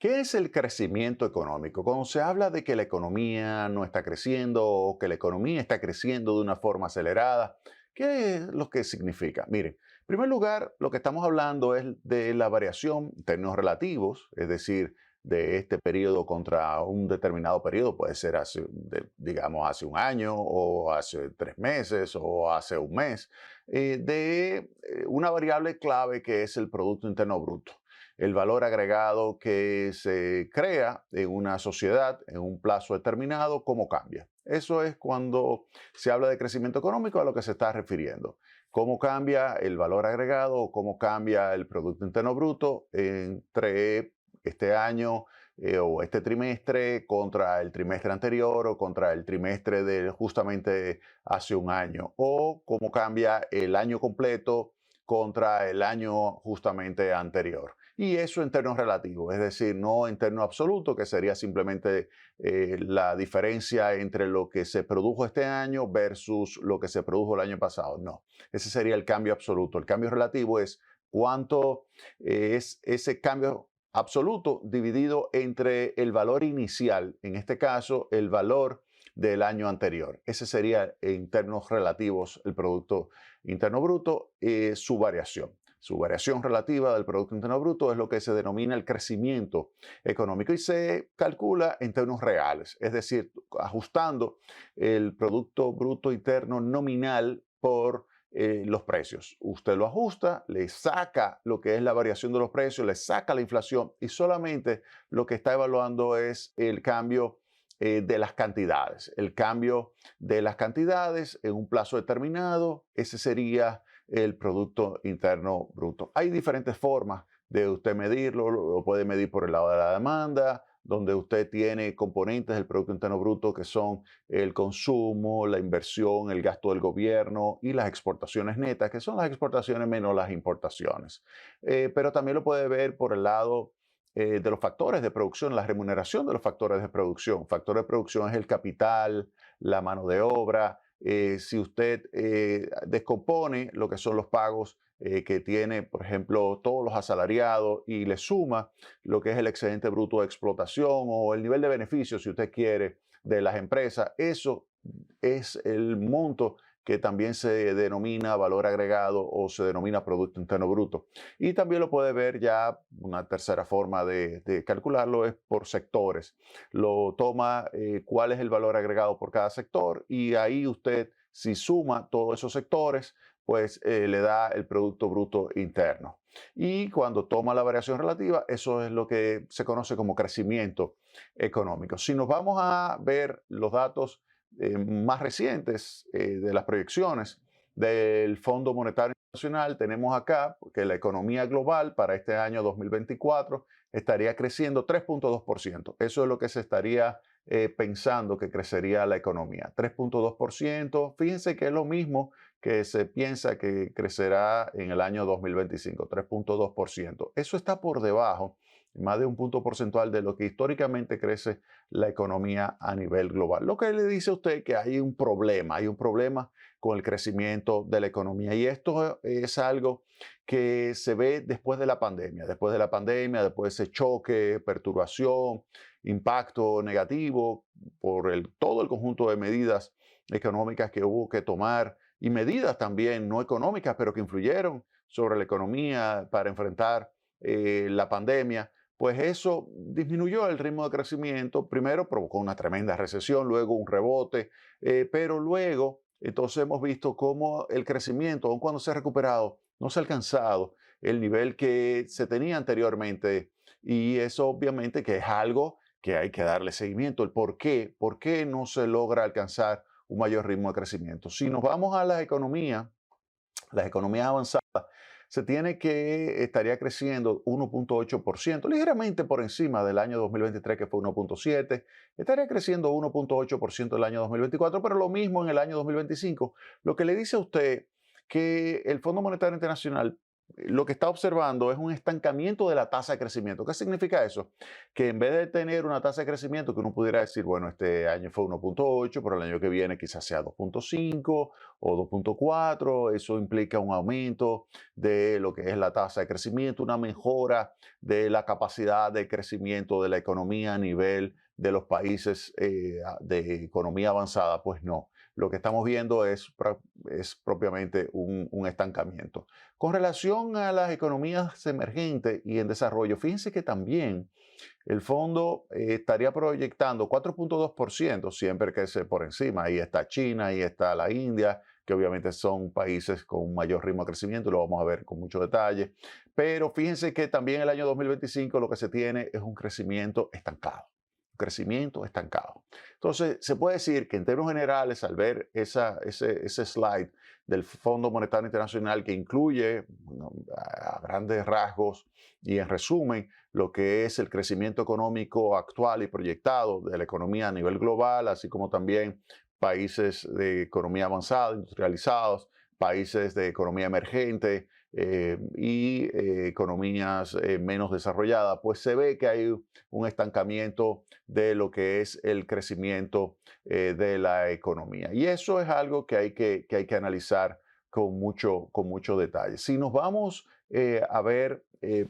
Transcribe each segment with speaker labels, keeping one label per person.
Speaker 1: ¿Qué es el crecimiento económico? Cuando se habla de que la economía no está creciendo o que la economía está creciendo de una forma acelerada, ¿qué es lo que significa? Miren, en primer lugar, lo que estamos hablando es de la variación en términos relativos, es decir, de este periodo contra un determinado periodo, puede ser hace, digamos, hace un año o hace 3 meses o hace un mes, de una variable clave que es el Producto Interno Bruto, el valor agregado que se crea en una sociedad en un plazo determinado, cómo cambia. Eso es cuando se habla de crecimiento económico a lo que se está refiriendo. Cómo cambia el valor agregado o cómo cambia el Producto Interno Bruto entre este año o este trimestre contra el trimestre anterior o contra el trimestre de justamente hace un año, o cómo cambia el año completo contra el año justamente anterior. Y eso en términos relativos, es decir, no en términos absolutos, que sería simplemente la diferencia entre lo que se produjo este año versus lo que se produjo el año pasado. No, ese sería el cambio absoluto. El cambio relativo es cuánto es ese cambio absoluto dividido entre el valor inicial, en este caso el valor del año anterior. Ese sería en términos relativos el Producto Interno Bruto, su variación. Su variación relativa del Producto Interno Bruto es lo que se denomina el crecimiento económico y se calcula en términos reales, es decir, ajustando el Producto Bruto Interno nominal por los precios. Usted lo ajusta, le saca lo que es la variación de los precios, le saca la inflación y solamente lo que está evaluando es el cambio de las cantidades. El cambio de las cantidades en un plazo determinado, ese sería el Producto Interno Bruto. Hay diferentes formas de usted medirlo, lo puede medir por el lado de la demanda, donde usted tiene componentes del Producto Interno Bruto que son el consumo, la inversión, el gasto del gobierno y las exportaciones netas, que son las exportaciones menos las importaciones. Pero también lo puede ver por el lado de los factores de producción, la remuneración de los factores de producción. Factor de producción es el capital, la mano de obra. Si usted descompone lo que son los pagos que tiene, por ejemplo, todos los asalariados y le suma lo que es el excedente bruto de explotación o el nivel de beneficio, si usted quiere, de las empresas, eso es el monto que también se denomina valor agregado o se denomina Producto Interno Bruto. Y también lo puede ver ya, una tercera forma de calcularlo es por sectores. Lo toma cuál es el valor agregado por cada sector y ahí usted, si suma todos esos sectores, pues le da el Producto Bruto Interno. Y cuando toma la variación relativa, eso es lo que se conoce como crecimiento económico. Si nos vamos a ver los datos más recientes de las proyecciones del Fondo Monetario Internacional, tenemos acá que la economía global para este año 2024 estaría creciendo 3,2%. Eso es lo que se estaría pensando que crecería la economía. 3,2%. Fíjense que es lo mismo que se piensa que crecerá en el año 2025, 3,2%. Eso está por debajo, más de un punto porcentual de lo que históricamente crece la economía a nivel global. Lo que le dice a usted que hay un problema con el crecimiento de la economía. Y esto es algo que se ve después de la pandemia, después de ese choque, perturbación, impacto negativo por todo el conjunto de medidas económicas que hubo que tomar y medidas también no económicas, pero que influyeron sobre la economía para enfrentar la pandemia, pues eso disminuyó el ritmo de crecimiento. Primero provocó una tremenda recesión, luego un rebote, pero luego entonces hemos visto cómo el crecimiento, aun cuando se ha recuperado, no se ha alcanzado el nivel que se tenía anteriormente. Y eso obviamente que es algo que hay que darle seguimiento. ¿Por qué no se logra alcanzar un mayor ritmo de crecimiento? Si nos vamos a las economías avanzadas, se tiene que estaría creciendo 1,8%, ligeramente por encima del año 2023 que fue 1,7%, estaría creciendo 1,8% el año 2024, pero lo mismo en el año 2025, lo que le dice a usted que el Fondo Monetario Internacional lo que está observando es un estancamiento de la tasa de crecimiento. ¿Qué significa eso? Que en vez de tener una tasa de crecimiento que uno pudiera decir, bueno, este año fue 1.8, pero el año que viene quizás sea 2.5 o 2.4, eso implica un aumento de lo que es la tasa de crecimiento, una mejora de la capacidad de crecimiento de la economía a nivel de los países de economía avanzada. Pues no, lo que estamos viendo es propiamente un estancamiento. Con relación a las economías emergentes y en desarrollo, fíjense que también el fondo estaría proyectando 4.2%, siempre que esté por encima. Ahí está China, ahí está la India, que obviamente son países con un mayor ritmo de crecimiento, lo vamos a ver con mucho detalle. Pero fíjense que también el año 2025 lo que se tiene es un crecimiento estancado. Crecimiento estancado. Entonces, se puede decir que en términos generales, al ver ese slide del Fondo Monetario Internacional que incluye, bueno, a grandes rasgos y en resumen, lo que es el crecimiento económico actual y proyectado de la economía a nivel global, así como también países de economía avanzada, industrializados, países de economía emergente economías menos desarrolladas, pues se ve que hay un estancamiento de lo que es el crecimiento de la economía. Y eso es algo que hay que analizar con mucho detalle. Si nos vamos a ver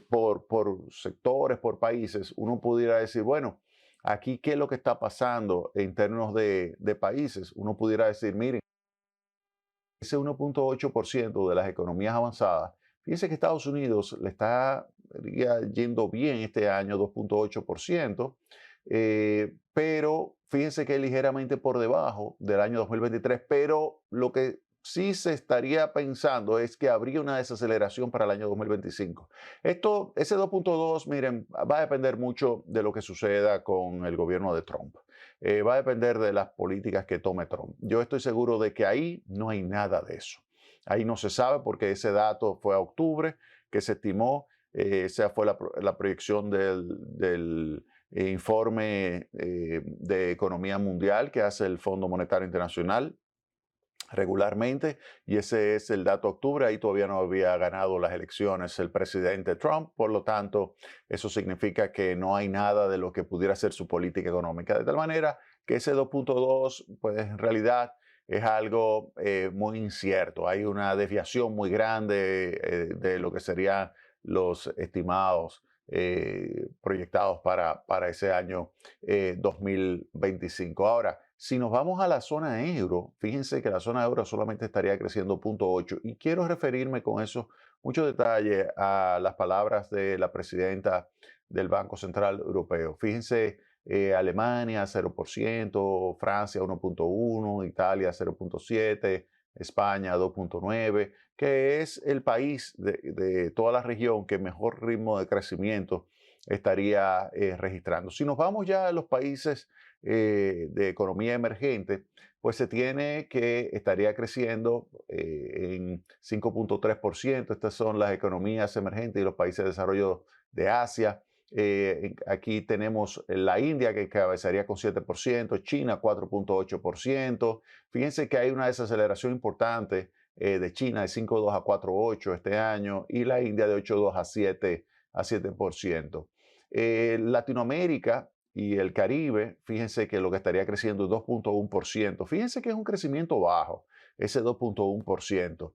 Speaker 1: por sectores, por países, uno pudiera decir, bueno, aquí qué es lo que está pasando en términos de países. Uno pudiera decir, miren, ese 1.8% de las economías avanzadas, fíjense que Estados Unidos le está yendo bien este año, 2.8%, pero fíjense que es ligeramente por debajo del año 2023, pero lo que sí se estaría pensando es que habría una desaceleración para el año 2025. Ese 2.2, miren, va a depender mucho de lo que suceda con el gobierno de Trump. Va a depender de las políticas que tome Trump. Yo estoy seguro de que ahí no hay nada de eso. Ahí no se sabe porque ese dato fue a octubre que se estimó, esa fue la proyección del informe de economía mundial que hace el Fondo Monetario Internacional regularmente, y ese es el dato de octubre. Ahí todavía no había ganado las elecciones el presidente Trump, por lo tanto, eso significa que no hay nada de lo que pudiera ser su política económica, de tal manera que ese 2.2, pues en realidad es algo muy incierto. Hay una desviación muy grande de lo que serían los estimados proyectados para ese año 2025. Ahora, si nos vamos a la zona euro, fíjense que la zona euro solamente estaría creciendo 0.8 y quiero referirme con eso mucho detalle a las palabras de la presidenta del Banco Central Europeo. Fíjense, Alemania 0%, Francia 1.1, Italia 0.7, España 2.9, que es el país de toda la región que mejor ritmo de crecimiento estaría registrando. Si nos vamos ya a los países de economía emergente, pues se tiene que estaría creciendo en 5.3%. Estas son las economías emergentes y los países de desarrollo de Asia. Aquí tenemos la India que cabezaría con 7%, China 4.8%. Fíjense que hay una desaceleración importante de China de 5.2 a 4.8 este año y la India de 8.2 a 7%. Latinoamérica y el Caribe, fíjense que lo que estaría creciendo es 2.1%. Fíjense que es un crecimiento bajo, ese 2.1%.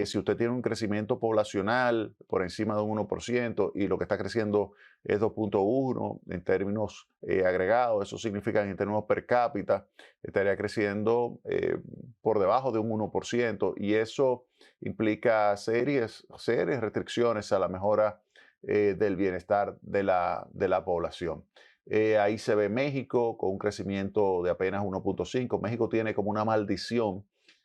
Speaker 1: Si usted tiene un crecimiento poblacional por encima de un 1% y lo que está creciendo es 2.1 en términos agregados, eso significa que en términos per cápita estaría creciendo por debajo de un 1% y eso implica serias restricciones a la mejora del bienestar de la población. Ahí se ve México con un crecimiento de apenas 1.5. México tiene como una maldición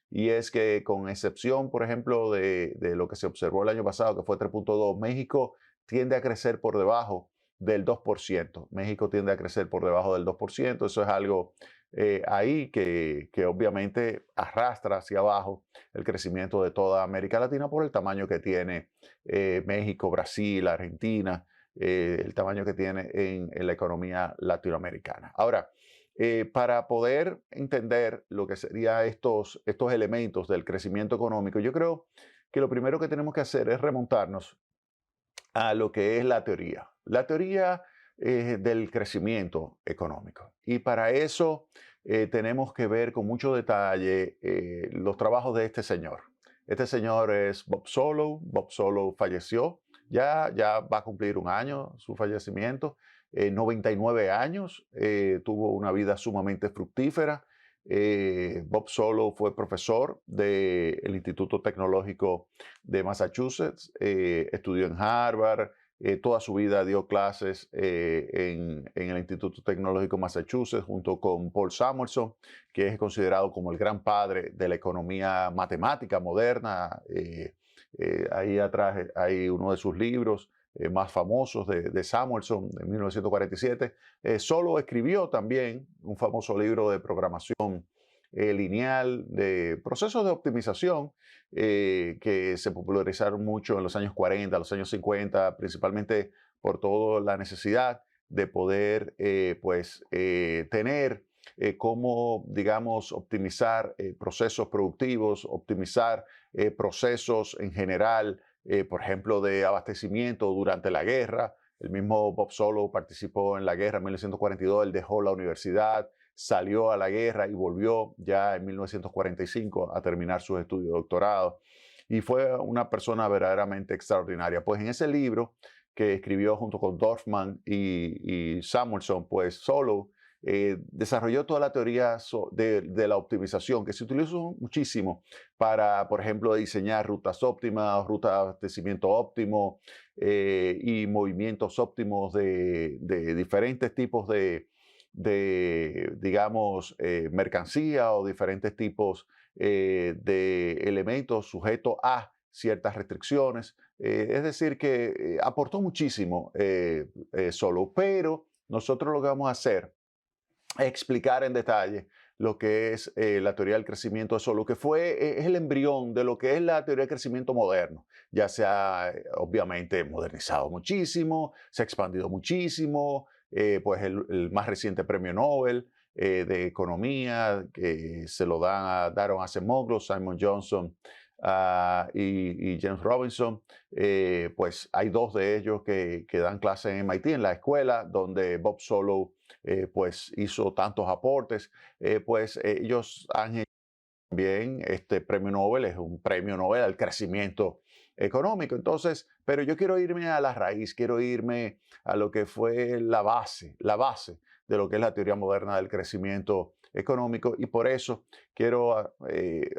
Speaker 1: y es que con excepción, por ejemplo, de lo que se observó el año pasado, que fue 3.2, México tiende a crecer por debajo del 2%. México tiende a crecer por debajo del 2%. Eso es algo ahí que obviamente arrastra hacia abajo el crecimiento de toda América Latina por el tamaño que tiene México, Brasil, Argentina, el tamaño que tiene en la economía latinoamericana. Ahora, para poder entender lo que serían estos elementos del crecimiento económico, yo creo que lo primero que tenemos que hacer es remontarnos a lo que es la teoría del crecimiento económico. Y para eso tenemos que ver con mucho detalle los trabajos de este señor. Este señor es Bob Solow. Bob Solow falleció, ya va a cumplir un año su fallecimiento. 99 años, tuvo una vida sumamente fructífera. Bob Solow fue profesor del Instituto Tecnológico de Massachusetts, estudió en Harvard, toda su vida dio clases en el Instituto Tecnológico de Massachusetts junto con Paul Samuelson, que es considerado como el gran padre de la economía matemática moderna. Ahí atrás hay uno de sus libros más famosos de Samuelson, de 1947. Solo escribió también un famoso libro de programación lineal, de procesos de optimización que se popularizaron mucho en los años 40, los años 50, principalmente por toda la necesidad de poder tener cómo, digamos, optimizar procesos productivos, optimizar procesos en general, por ejemplo, de abastecimiento durante la guerra. El mismo Bob Solow participó en la guerra en 1942, él dejó la universidad, salió a la guerra y volvió ya en 1945 a terminar sus estudios de doctorado. Y fue una persona verdaderamente extraordinaria. Pues en ese libro que escribió junto con Dorfman y Samuelson, pues Solow desarrolló toda la teoría de la optimización, que se utilizó muchísimo para, por ejemplo, diseñar rutas óptimas, rutas de abastecimiento óptimo y movimientos óptimos de diferentes tipos digamos, mercancía o diferentes tipos de elementos sujetos a ciertas restricciones. Es decir, que aportó muchísimo Solow, pero nosotros lo que vamos a hacer explicar en detalle lo que es la teoría del crecimiento de Solow, que es el embrión de lo que es la teoría del crecimiento moderno. Ya se ha, obviamente, modernizado muchísimo, se ha expandido muchísimo, pues el más reciente premio Nobel de Economía, que se lo daron a Acemoglu, Simon Johnson y James Robinson, pues hay dos de ellos que dan clase en MIT, en la escuela donde Bob Solow pues hizo tantos aportes. Ellos han hecho también este premio Nobel, es un premio Nobel al crecimiento económico. Entonces, pero yo quiero irme a la raíz, quiero irme a lo que fue la base de lo que es la teoría moderna del crecimiento económico, y por eso quiero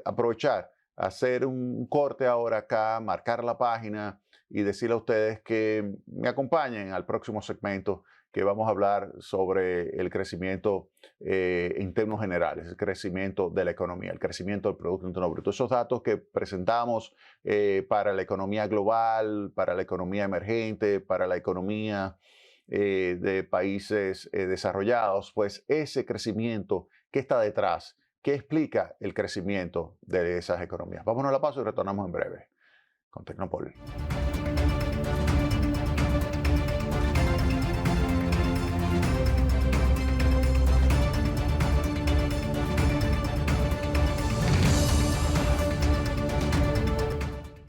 Speaker 1: aprovechar, hacer un corte ahora acá, marcar la página y decirle a ustedes que me acompañen al próximo segmento, que vamos a hablar sobre el crecimiento en términos generales, el crecimiento de la economía, el crecimiento del Producto Interno Bruto. Esos datos que presentamos para la economía global, para la economía emergente, para la economía de países desarrollados, pues ese crecimiento que está detrás, ¿qué explica el crecimiento de esas economías? Vámonos a la pausa y retornamos en breve con Tecnopol.